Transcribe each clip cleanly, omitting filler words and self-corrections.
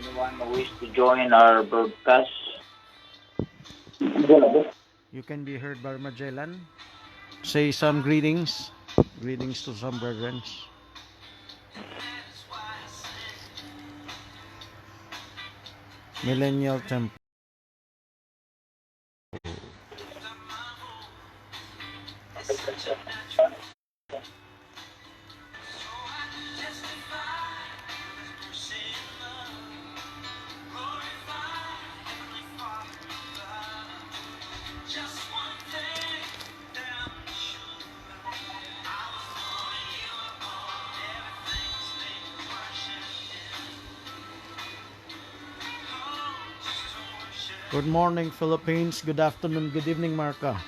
Anyone who wish to join our broadcast? You can be heard by Magellan. Say some greetings. Greetings to some brethren. Millennial Temple. Good morning, Philippines. Good afternoon, good evening, Marca.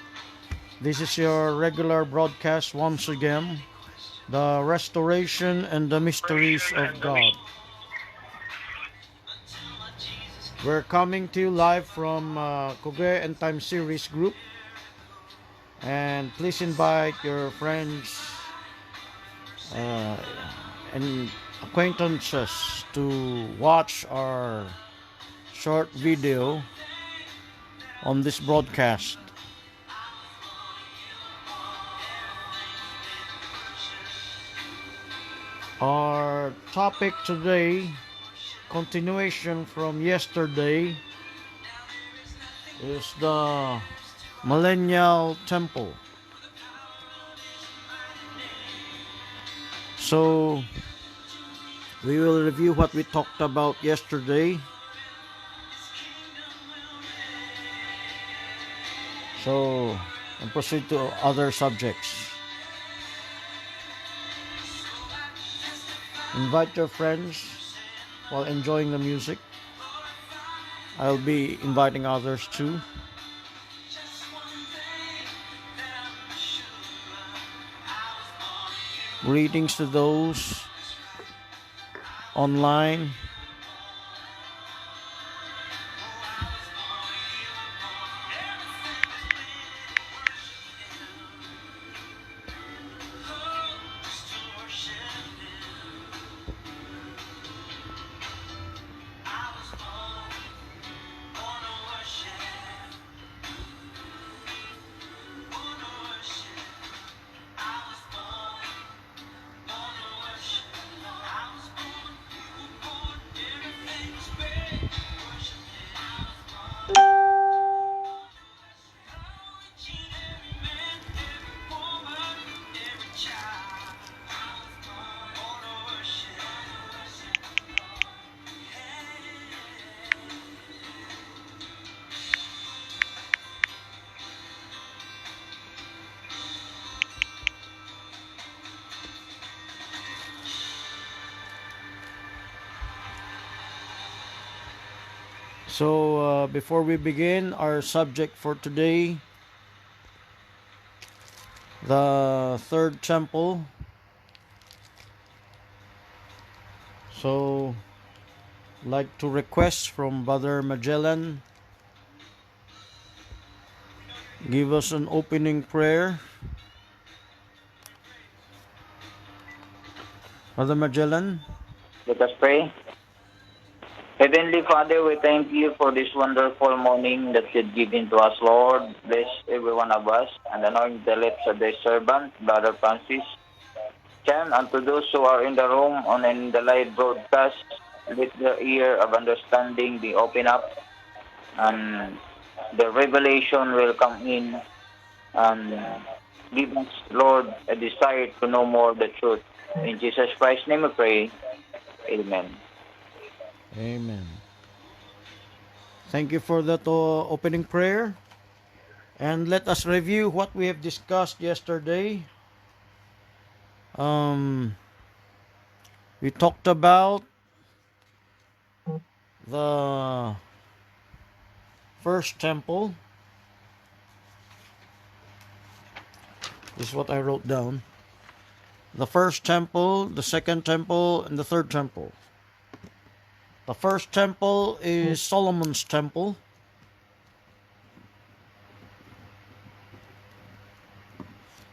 This is your regular broadcast once again. The restoration and the mysteries of God. We're coming to you live from Koge and Time Series Group. And please invite your friends and acquaintances to watch our short video on this broadcast. Our topic today, continuation from yesterday, is the Millennial Temple. So we will review what we talked about yesterday. And proceed to other subjects. Invite your friends while enjoying the music. I'll be inviting others too. Greetings to those online. So before we begin our subject for today, the third temple. So like to request from Brother Magellan, give us an opening prayer. Brother Magellan. Let us pray. Heavenly Father, we thank you for this wonderful morning that you've given to us, Lord. Bless every one of us and anoint the lips of thy servant, Brother Francis. Chan, and to those who are in the room and in the live broadcast, let the ear of understanding be opened up and the revelation will come in and give us, Lord, a desire to know more the truth. In Jesus Christ's name we pray. Amen. Amen. Thank you for that opening prayer. And let us review what we have discussed yesterday. We talked about the first temple. This is what I wrote down. The first temple, the second temple, and the third temple. The first temple is Solomon's temple.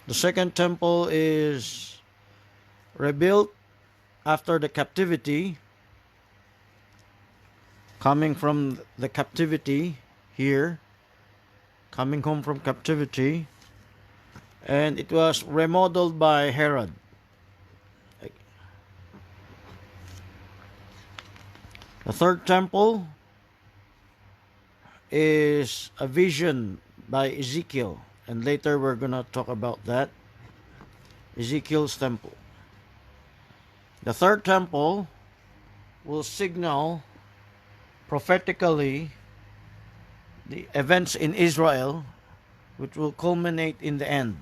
The second temple is rebuilt after the captivity. coming from the captivity here, coming home from captivity, and it was remodeled by Herod. The third temple is a vision by Ezekiel, and later we're going to talk about that. Ezekiel's temple. The third temple will signal prophetically the events in Israel, which will culminate in the end,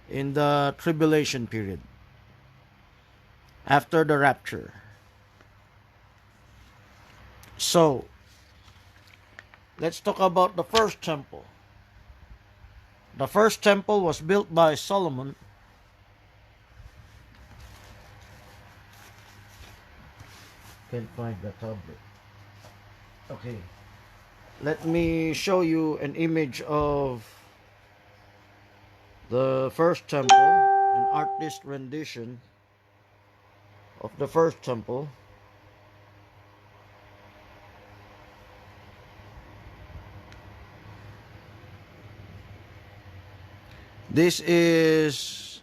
in the tribulation period, after the rapture. So, let's talk about the first temple. The first temple was built by Solomon. Can't find the tablet. Okay. Let me show you an image of the first temple, an artist rendition of the first temple. This is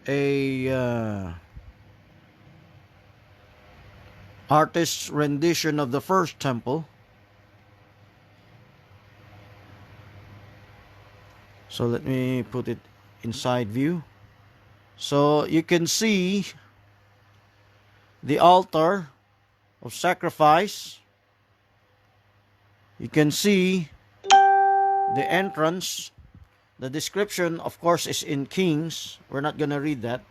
a artist's rendition of the first temple. So let me put it in side view. So you can see the altar of sacrifice. You can see the entrance. The description, of course, is in Kings. We're not going to read that.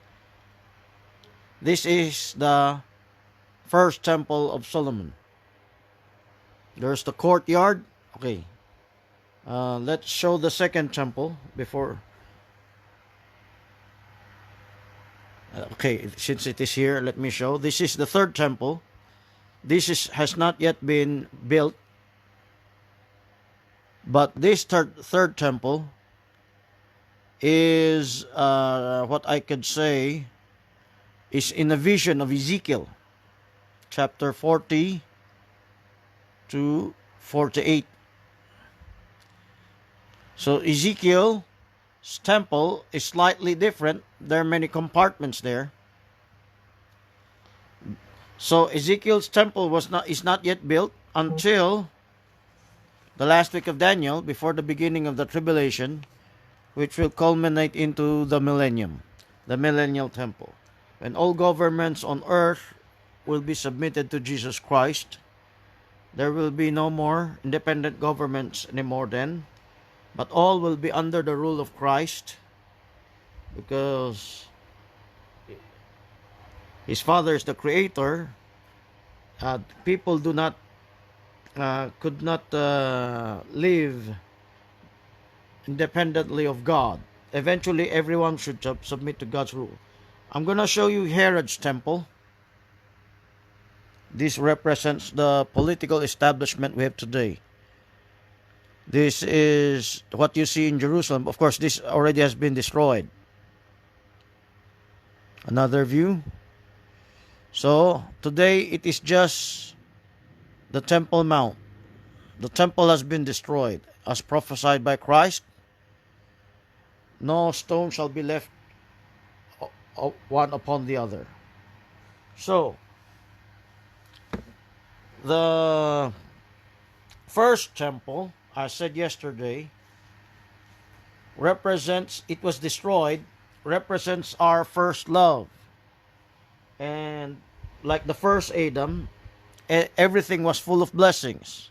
This is the first temple of Solomon. There's the courtyard. Okay. Let's show the second temple before. Okay, since it is here, let me show. This is the third temple. Has not yet been built. But this third temple is what I could say is in a vision of Ezekiel, chapter 40 to 48. So Ezekiel's temple is slightly different. There are many compartments there. So Ezekiel's temple is not yet built until the last week of Daniel, before the beginning of the tribulation, which will culminate into the millennium, the millennial temple, when all governments on earth will be submitted to Jesus Christ. There will be no more independent governments anymore then, but all will be under the rule of Christ, because his Father is the Creator. People could not live independently of God. Eventually, everyone should submit to God's rule. I'm going to show you Herod's temple. This represents the political establishment we have today. This is what you see in Jerusalem. Of course, this already has been destroyed. Another view. So, today it is just the Temple Mount. The temple has been destroyed. As prophesied by Christ, no stone shall be left one upon the other. So, the first temple, I said yesterday, it was destroyed, represents our first love. And like the first Adam, everything was full of blessings.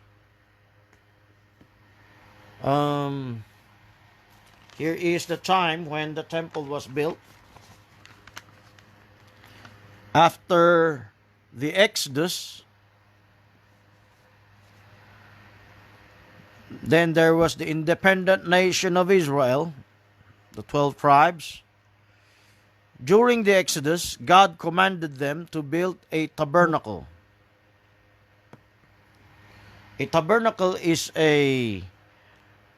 Here is the time when the temple was built. After the Exodus, then there was the independent nation of Israel, the 12 tribes. During the Exodus, God commanded them to build a tabernacle. A tabernacle is a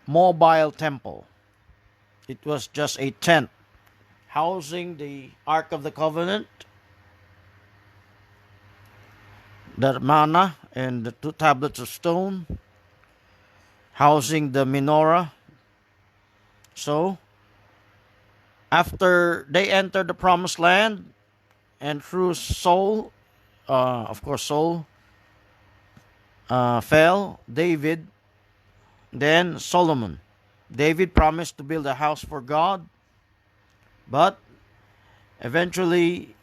mobile temple. It was just a tent housing the Ark of the Covenant, the manna, and the 2 tablets of stone housing the menorah. So, after they entered the promised land, and through Saul, of course, Saul fell, David, then Solomon. David promised to build a house for God, but eventually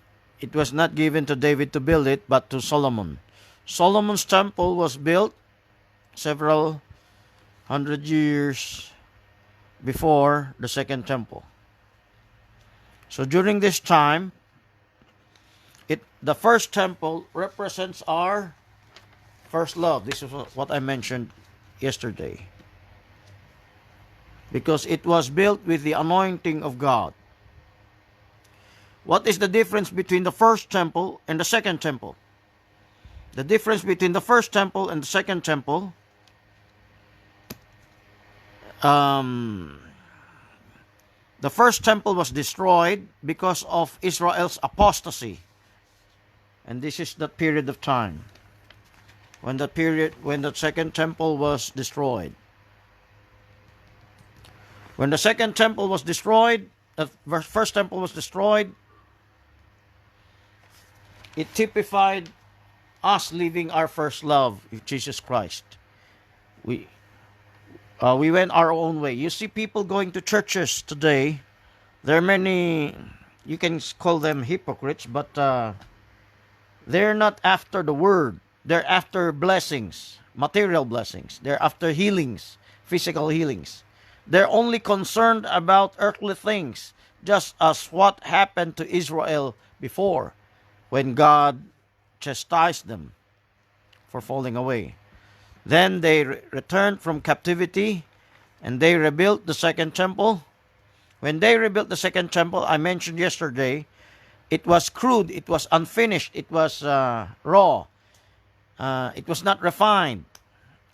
it was not given to David to build it, but to Solomon. Solomon's temple was built several hundred years before the second temple. So during this time, the first temple represents our first love. This is what I mentioned yesterday. Because it was built with the anointing of God. What is the difference between the first temple and the second temple? The difference between the first temple and the second temple, the first temple was destroyed because of Israel's apostasy. And this is the period of time when the second temple was destroyed. When the second temple was destroyed, the first temple was destroyed, it typified us leaving our first love, Jesus Christ. We went our own way. You see people going to churches today. There are many, you can call them hypocrites, but they're not after the word. They're after blessings, material blessings. They're after healings, physical healings. They're only concerned about earthly things, just as what happened to Israel before, when God chastised them for falling away. Then they returned from captivity, and they rebuilt the second temple. When they rebuilt the second temple, I mentioned yesterday, it was crude, it was unfinished, it was raw, it was not refined.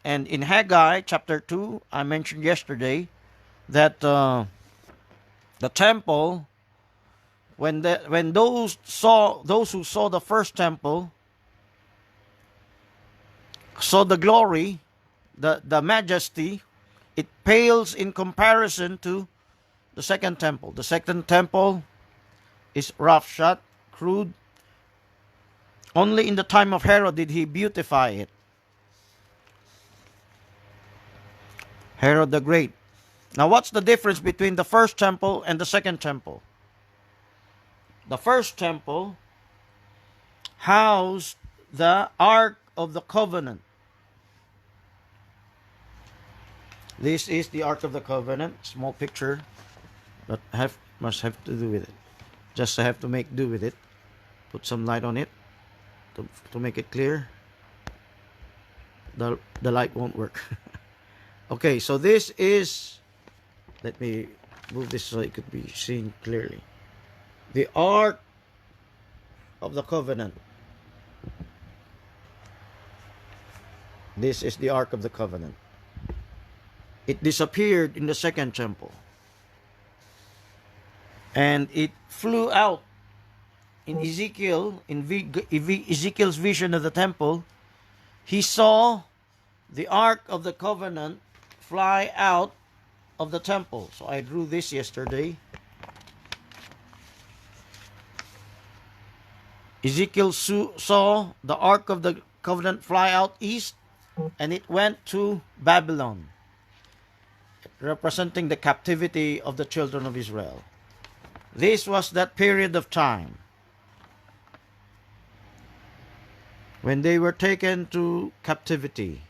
And in Haggai chapter 2, I mentioned yesterday that the temple, when those who saw the first temple saw the glory, the majesty, it pales in comparison to the second temple. The second temple is roughshod, crude. Only in the time of Herod did he beautify it. Herod the Great. Now, what's the difference between the first temple and the second temple? The first temple housed the Ark of the Covenant. This is the Ark of the Covenant. Small picture, but must have to do with it. Just have to make do with it. Put some light on it to make it clear. The light won't work. Okay, so this is, let me move this so it could be seen clearly. The Ark of the Covenant. This is the Ark of the Covenant. It disappeared in the second temple. And it flew out in Ezekiel, Ezekiel's vision of the temple. He saw the Ark of the Covenant fly out of the temple. So I drew this yesterday. Ezekiel saw the Ark of the Covenant fly out east, and it went to Babylon, representing the captivity of the children of Israel. This was that period of time when they were taken to captivity.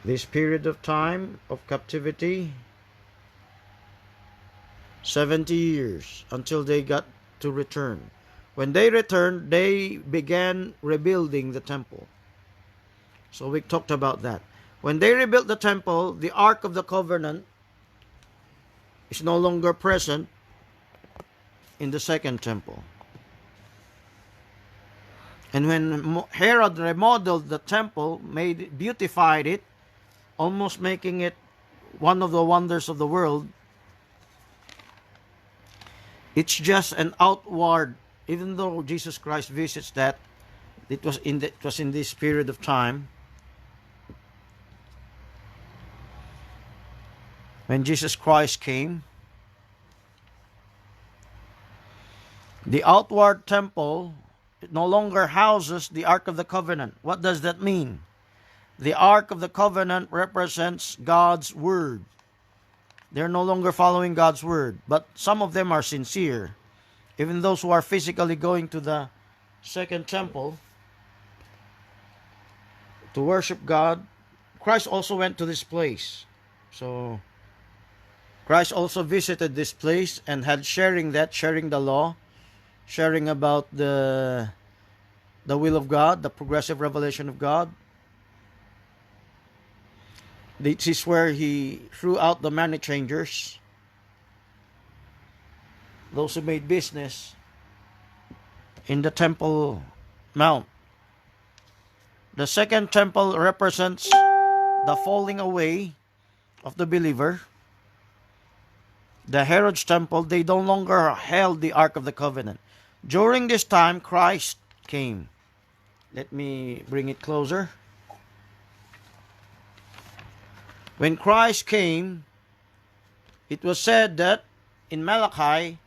This period of time of captivity, 70 years until they got to return. When they returned, they began rebuilding the temple. So we talked about that. When they rebuilt the temple, the Ark of the Covenant is no longer present in the second temple. And when Herod remodeled the temple, beautified it, almost making it one of the wonders of the world, it's just an outward even though Jesus Christ visits that, it was in this period of time when Jesus Christ came. The outward temple, it no longer houses the Ark of the Covenant. What does that mean? The Ark of the Covenant represents God's Word. They're no longer following God's Word, but some of them are sincere. Even those who are physically going to the second temple to worship God, Christ also went to this place. So Christ also visited this place and had sharing the law, sharing about the will of God, the progressive revelation of God. This is where he threw out the money changers, those who made business in the Temple Mount. The second temple represents the falling away of the believer. The Herod's temple, they no longer held the Ark of the Covenant. During this time, Christ came. Let me bring it closer. When Christ came, it was said that in Malachi,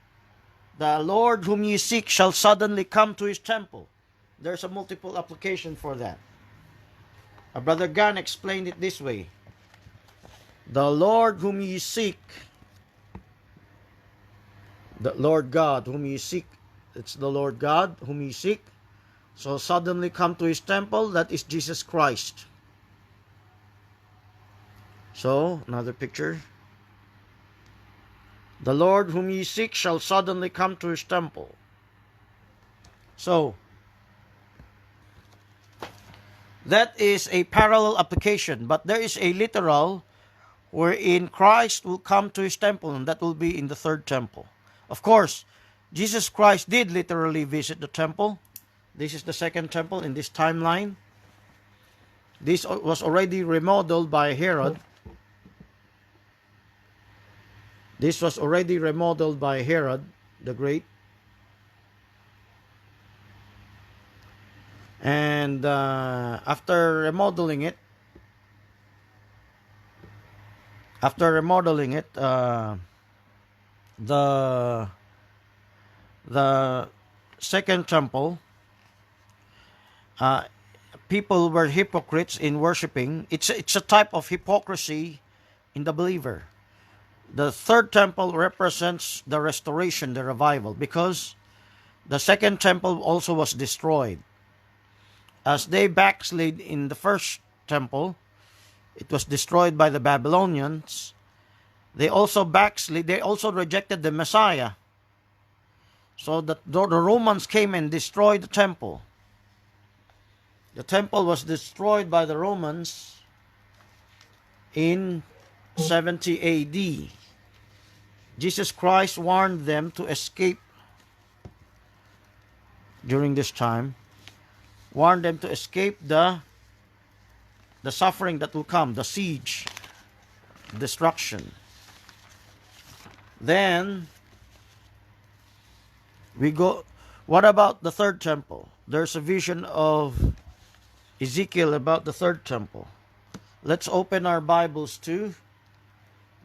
the Lord whom ye seek shall suddenly come to his temple. There's a multiple application for that. Brother Gan explained it this way. The Lord whom ye seek, the Lord God whom ye seek, it's the Lord God whom ye seek, shall suddenly come to his temple, that is Jesus Christ. So, another picture. The Lord whom ye seek shall suddenly come to his temple. So, that is a parallel application, but there is a literal wherein Christ will come to his temple, and that will be in the third temple. Of course, Jesus Christ did literally visit the temple. This is the second temple in this timeline. This was already remodeled by Herod. This was already remodeled by Herod the Great. And after remodeling it, the second temple, people were hypocrites in worshiping. It's a type of hypocrisy in the believer. The third temple represents the restoration, the revival, because the second temple also was destroyed. As they backslid in the first temple, it was destroyed by the Babylonians. They also backslid, they also rejected the Messiah. So the Romans came and destroyed the temple. The temple was destroyed by the Romans in 70 AD. Jesus Christ warned them to escape during this time. Warned them to escape the suffering that will come, the siege, destruction. Then we go, what about the third temple? There's a vision of Ezekiel about the third temple. Let's open our Bibles to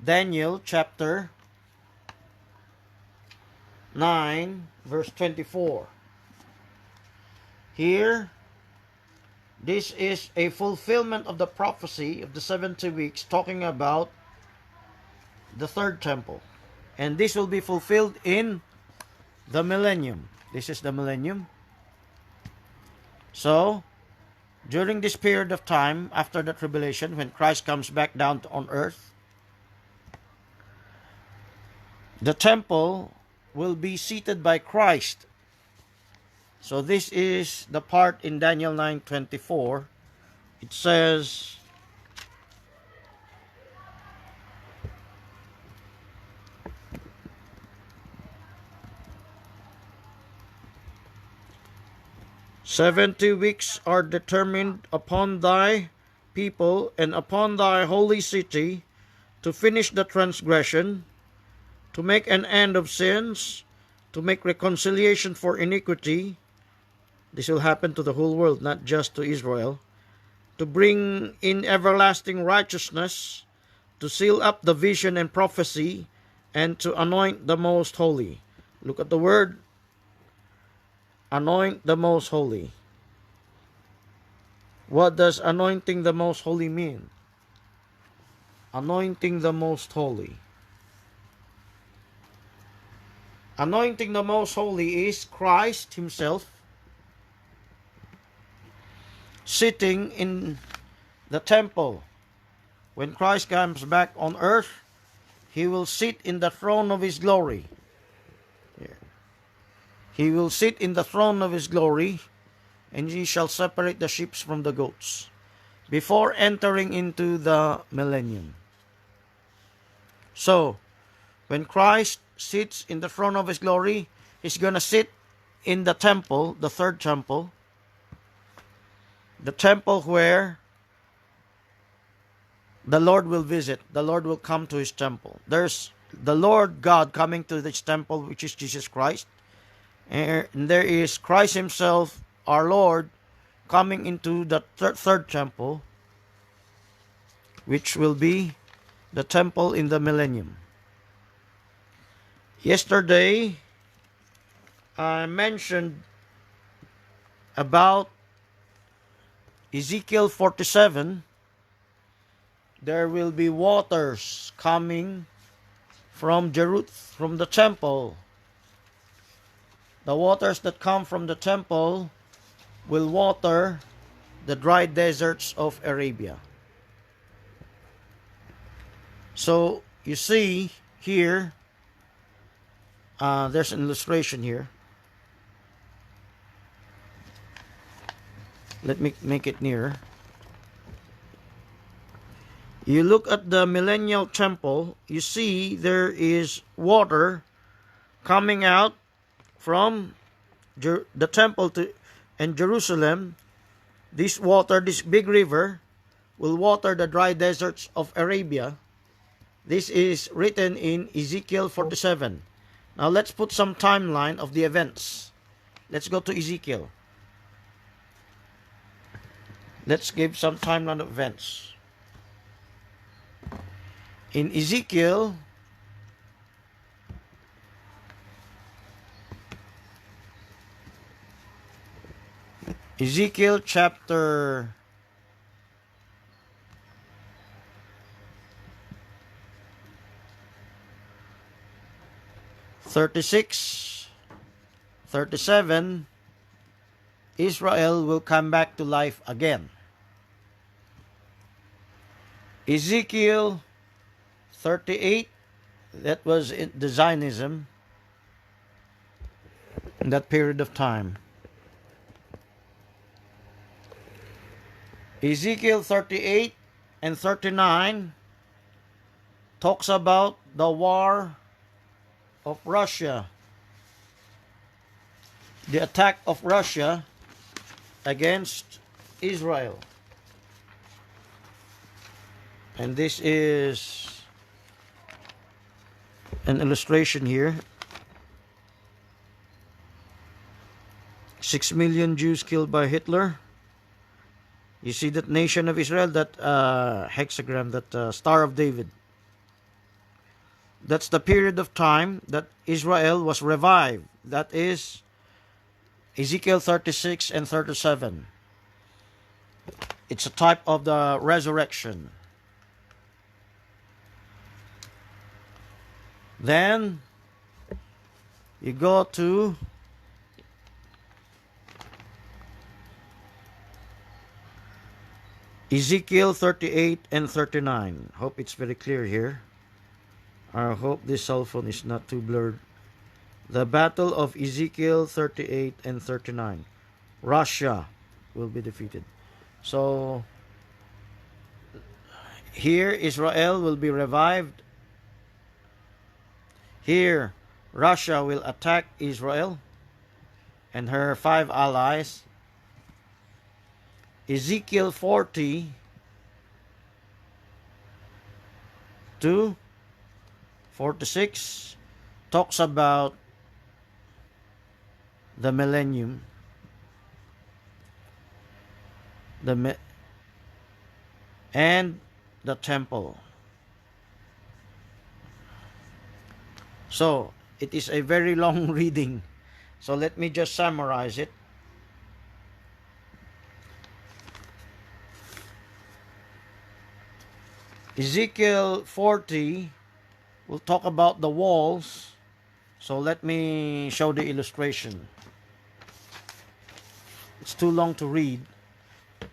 Daniel chapter 9, verse 24. Here, this is a fulfillment of the prophecy of the 70 weeks talking about the third temple. And this will be fulfilled in the millennium. This is the millennium. So, during this period of time, after the tribulation, when Christ comes back down on earth, the temple will be seated by Christ. So this is the part in Daniel 9:24. It says, "70 weeks are determined upon thy people and upon thy holy city to finish the transgression, to make an end of sins, to make reconciliation for iniquity. This will happen to the whole world, not just to Israel. To bring in everlasting righteousness, to seal up the vision and prophecy, and to anoint the most holy. Look at the word, anoint the most holy. What does anointing the most holy mean? Anointing the most holy. Anointing the most holy is Christ himself sitting in the temple. When Christ comes back on earth, he will sit in the throne of his glory. He will sit in the throne of his glory, and he shall separate the sheep from the goats before entering into the millennium. So, when Christ sits in the throne of his glory, he's going to sit in the temple, the third temple, the temple where the Lord will visit. The Lord will come to his temple. There's the Lord God coming to this temple, which is Jesus Christ. And there is Christ himself, our Lord, coming into the third temple, which will be the temple in the millennium. Yesterday, I mentioned about Ezekiel 47. There will be waters coming from the temple. The waters that come from the temple will water the dry deserts of Arabia. So you see here, there's an illustration here. Let me make it nearer. You look at the millennial temple, you see there is water coming out from the temple and Jerusalem. This water, this big river, will water the dry deserts of Arabia. This is written in Ezekiel 47. Now let's put some timeline of the events. Let's go to Ezekiel. Let's give some timeline of events. In Ezekiel, chapter 36, 37, Israel will come back to life again. Ezekiel 38, that was the Zionism in that period of time. Ezekiel 38 and 39 talks about the war of Russia, the attack of Russia against Israel. And this is an illustration here. 6 million Jews killed by Hitler. You see that nation of Israel, that hexagram, that Star of David. That's the period of time that Israel was revived. That is Ezekiel 36 and 37. It's a type of the resurrection. Then you go to Ezekiel 38 and 39. Hope it's very clear here. I hope this cell phone is not too blurred. The battle of Ezekiel 38 and 39. Russia will be defeated. So here Israel will be revived. Here Russia will attack Israel and her 5 allies. Ezekiel 40 to 46 talks about the millennium, and the temple. So, it is a very long reading. So, let me just summarize it. Ezekiel 40 will talk about the walls. So, let me show the illustration. It's too long to read,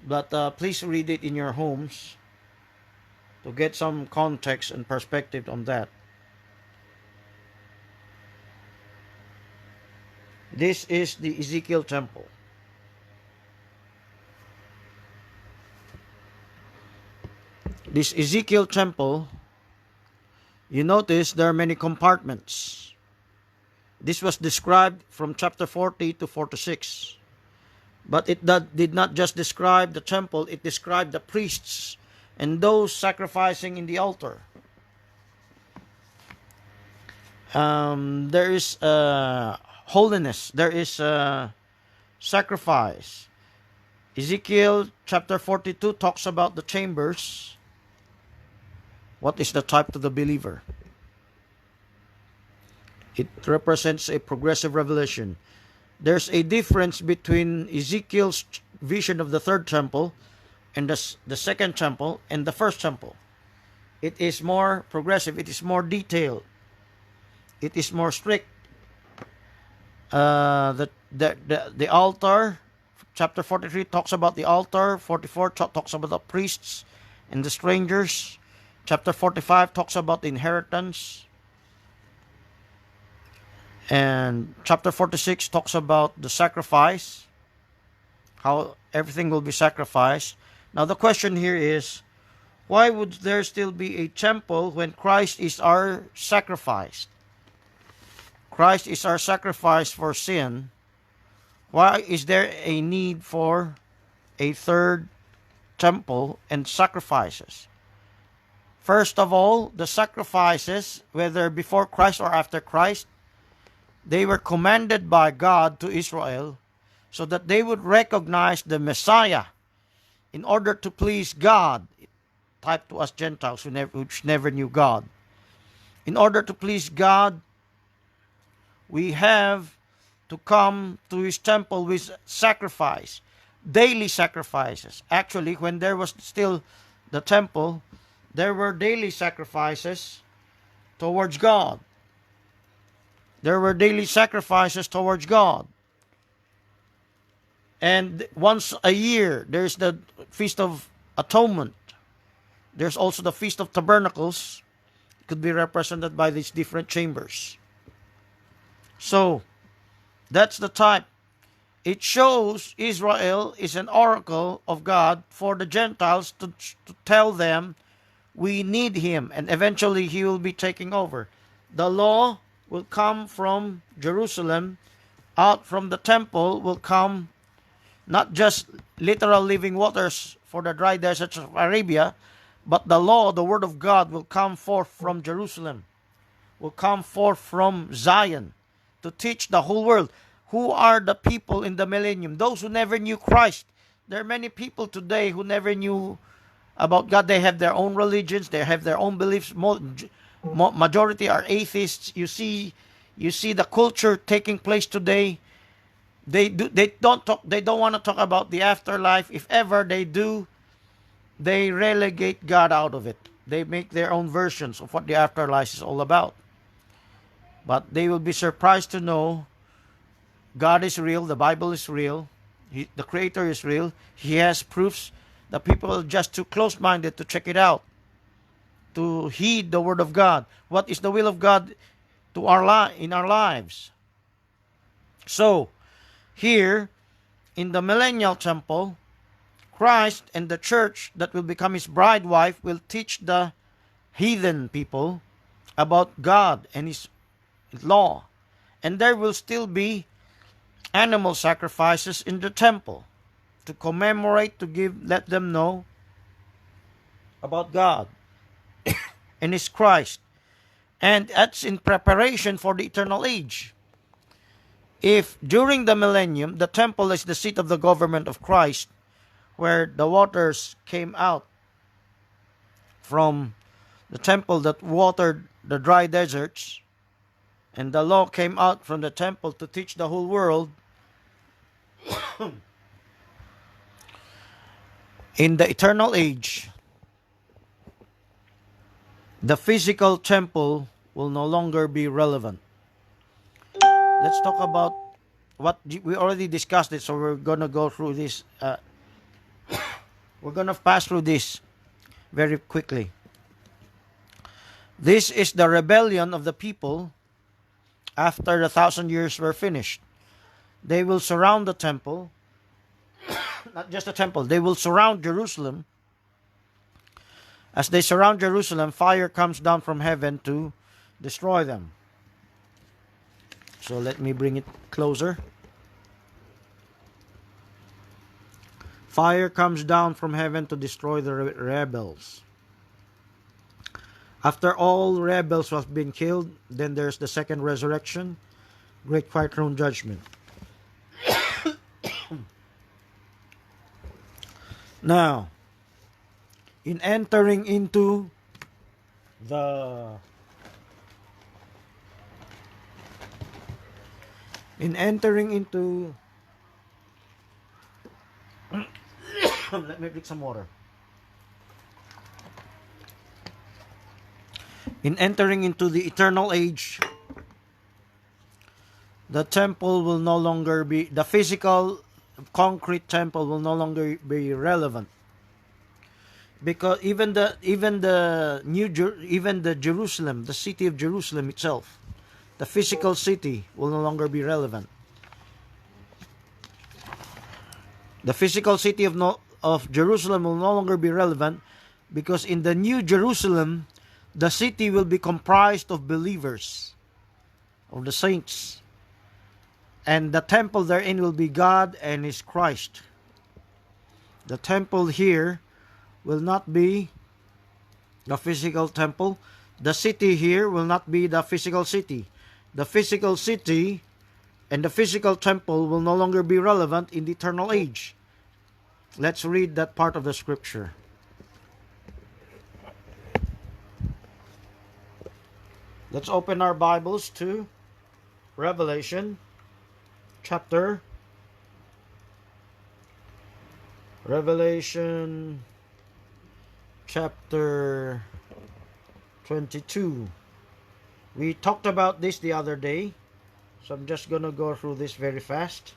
but please read it in your homes to get some context and perspective on that. This is the Ezekiel temple. This Ezekiel temple, you notice there are many compartments. This was described from chapter 40 to 46. But it did not just describe the temple, it described the priests and those sacrificing in the altar. There is holiness, there is sacrifice. Ezekiel chapter 42 talks about the chambers. What is the type to the believer? It represents a progressive revelation. There's a difference between Ezekiel's vision of the third temple and the second temple and the first temple. It is more progressive. It is more detailed. It is more strict. The altar, chapter 43 talks about the altar. 44 talks about the priests and the strangers. Chapter 45 talks about the inheritance. And chapter 46 talks about the sacrifice, how everything will be sacrificed. Now the question here is, why would there still be a temple when Christ is our sacrifice? Christ is our sacrifice for sin. Why is there a need for a third temple and sacrifices? First of all, the sacrifices, whether before Christ or after Christ, they were commanded by God to Israel so that they would recognize the Messiah in order to please God, type to us Gentiles which never knew God. In order to please God, we have to come to His temple with sacrifice, daily sacrifices. Actually, when there was still the temple, there were daily sacrifices towards God. There were daily sacrifices towards God. And once a year, there's the Feast of Atonement. There's also the Feast of Tabernacles. It could be represented by these different chambers. So, that's the type. It shows Israel is an oracle of God for the Gentiles to tell them we need Him, and eventually He will be taking over. The law will come from Jerusalem. Out from the temple will come not just literal living waters for the dry deserts of Arabia, but the law, the word of God, will come forth from Jerusalem, will come forth from Zion to teach the whole world. Who are the people in the millennium? Those who never knew Christ. There are many people today who never knew about God. They have their own religions. They have their own beliefs. Majority are atheists. You see the culture taking place today. They don't want to talk about the afterlife. If ever they do, they relegate God out of it. They make their own versions of what the afterlife is all about. But they will be surprised to know God is real. The Bible is real. The Creator is real. He has proofs. The people are just too close-minded to check it out, to heed the Word of God. What is the will of God to in our lives? So, here, in the millennial temple, Christ and the church that will become His bride wife will teach the heathen people about God and His law. And there will still be animal sacrifices in the temple to commemorate, let them know about God and His Christ. And that's in preparation for the eternal age. If during the millennium, the temple is the seat of the government of Christ, where the waters came out from the temple that watered the dry deserts, and the law came out from the temple to teach the whole world, in the eternal age, the physical temple will no longer be relevant. Let's talk about what we already discussed it, so we're gonna go through this. We're gonna pass through this very quickly. This is the rebellion of the people after the 1,000 years were finished. They will surround the temple, not just the temple, they will surround Jerusalem. As they surround Jerusalem, fire comes down from heaven to destroy them. So let me bring it closer. Fire comes down from heaven to destroy the rebels. After all rebels have been killed, then there's the second resurrection, great white throne judgment. Now, in entering into the let me drink some water. In entering into the eternal age, the temple will no longer be, the physical concrete temple will no longer be relevant, because even the Jerusalem, the city of Jerusalem itself, the physical city will no longer be relevant. The physical city of Jerusalem will no longer be relevant, because in the new Jerusalem, the city will be comprised of believers, of the saints, and the temple therein will be God and His Christ. The temple here will not be the physical temple. The city here will not be the physical city. The physical city and the physical temple will no longer be relevant in the eternal age. Let's read that part of the scripture. Let's open our Bibles to Revelation chapter 22. We talked about this the other day, so I'm just gonna go through this very fast.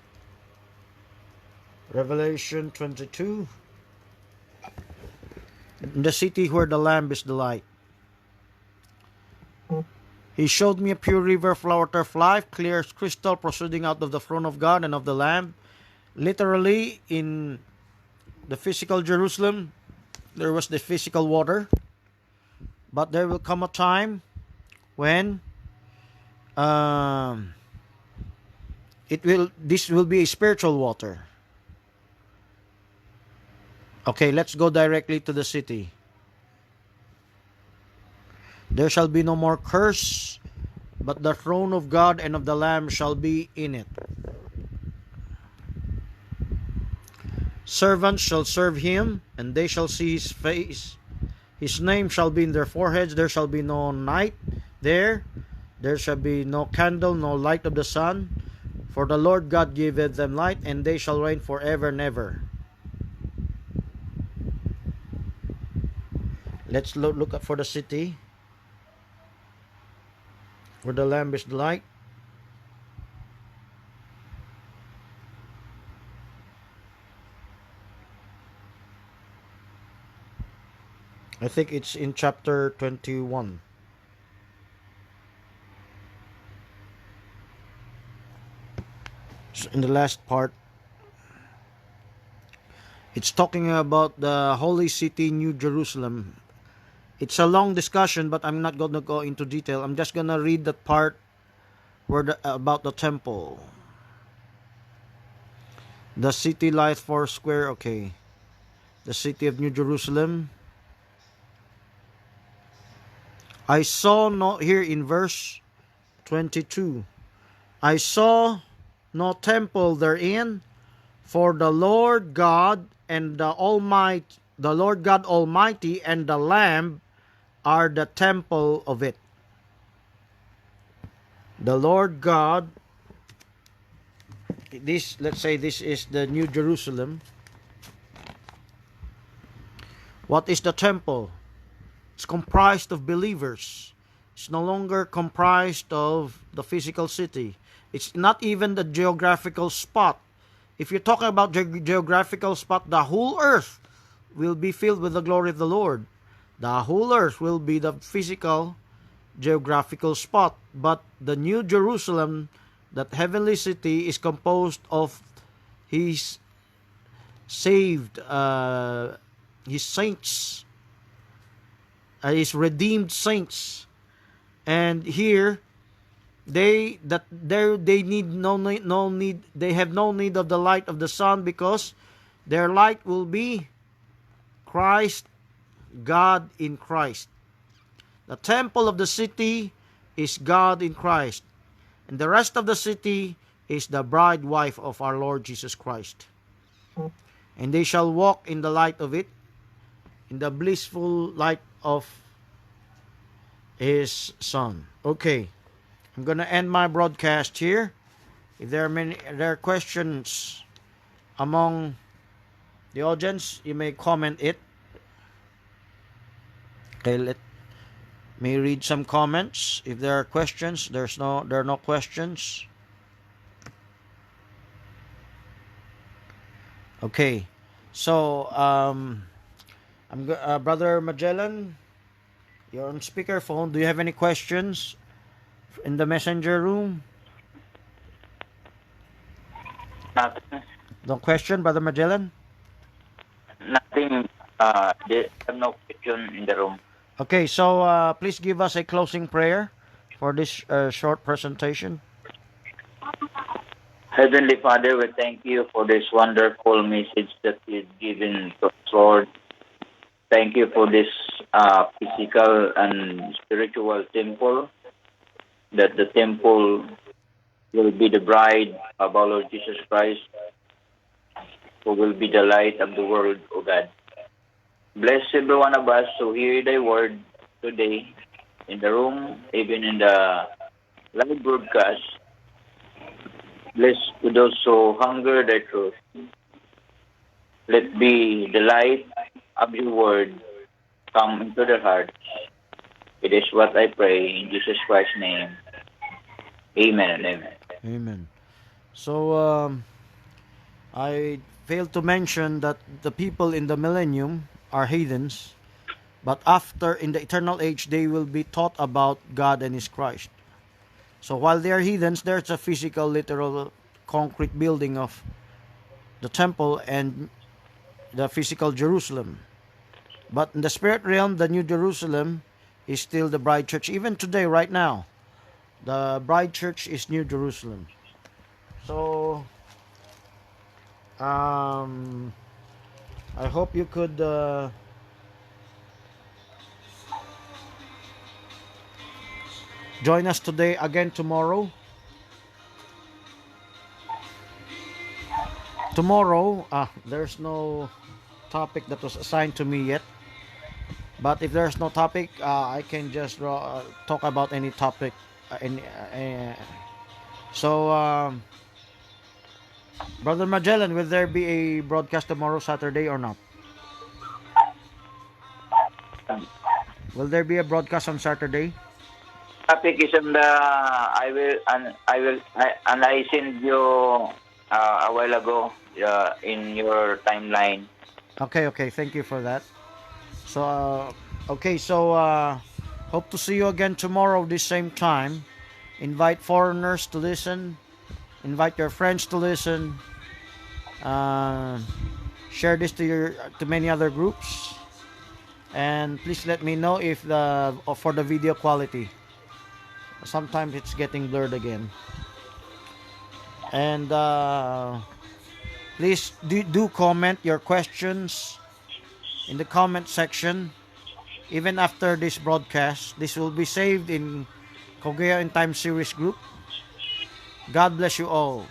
Revelation 22. In the city where the Lamb is the light. He showed me a pure river of water of life, clear as crystal, proceeding out of the throne of God and of the Lamb. Literally, in the physical Jerusalem, there was the physical water. But there will come a time when this will be a spiritual water. Okay, let's go directly to the city. There shall be no more curse, but the throne of God and of the Lamb shall be in it. Servants shall serve him, and they shall see his face. His name shall be in their foreheads. There shall be no night there. There shall be no candle, no light of the sun. For the Lord God giveth them light, and they shall reign forever and ever. Let's look up for the city where the Lamb is the light. I think it's in chapter 21. So in the last part, it's talking about the holy city, New Jerusalem. It's a long discussion, but I'm not going to go into detail. I'm just going to read that part where about the temple. The city lieth foursquare. Okay. The city of New Jerusalem. I saw no, here in verse 22. I saw no temple therein, for the Lord God and the Lord God Almighty and the Lamb are the temple of it. The Lord God, let's say this is the New Jerusalem. What is the temple? It's comprised of believers. It's no longer comprised of the physical city. It's not even the geographical spot. If you're talking about geographical spot, the whole earth will be filled with the glory of the Lord. The whole earth will be the physical geographical spot. But the New Jerusalem, that heavenly city, is composed of His saved, His saints, His redeemed saints. And here, they have no need of the light of the sun, because their light will be Christ, God in Christ. The temple of the city is God in Christ, and the rest of the city is the bride wife of our Lord Jesus Christ. And they shall walk in the light of it, in the blissful light of His Son. Okay, I'm going to end my broadcast here. If there are questions among the audience, you may comment it. Okay, let me read some comments. If there are questions, there are no questions. Okay, so Brother Magellan, you're on speakerphone. Do you have any questions in the messenger room? Nothing. No question, Brother Magellan? Nothing. There are no question in the room. Okay, so please give us a closing prayer for this short presentation. Heavenly Father, we thank you for this wonderful message that you've given to us, Lord. Thank you for this physical and spiritual temple, that the temple will be the bride of our Lord Jesus Christ, who will be the light of the world, O God. Bless every one of us who hear thy word today in the room, even in the live broadcast. Bless to those who hunger thy truth. Let be the light of your word come into their hearts. It is what I pray in Jesus Christ's name. Amen and amen. Amen. So I failed to mention that the people in the millennium are heathens, but after, in the eternal age, they will be taught about God and His Christ. So while they are heathens, there's a physical, literal, concrete building of the temple and the physical Jerusalem. But in the spirit realm, the New Jerusalem is still the bride church. Even today, right now, the bride church is New Jerusalem. So I hope you could join us today again tomorrow. Tomorrow, there's no topic that was assigned to me yet. But if there's no topic, I can just talk about any topic. So, Brother Magellan, will there be a broadcast tomorrow, Saturday, or not? Will there be a broadcast on Saturday? Topic is on the I sent you a while ago in your timeline. Okay, thank you for that. So, hope to see you again tomorrow this same time. Invite foreigners to listen. Invite your friends to listen. Share this to many other groups. And please let me know if for the video quality. Sometimes it's getting blurred again. And please do comment your questions in the comment section. Even after this broadcast, this will be saved in Kogea in Time series group. God bless you all.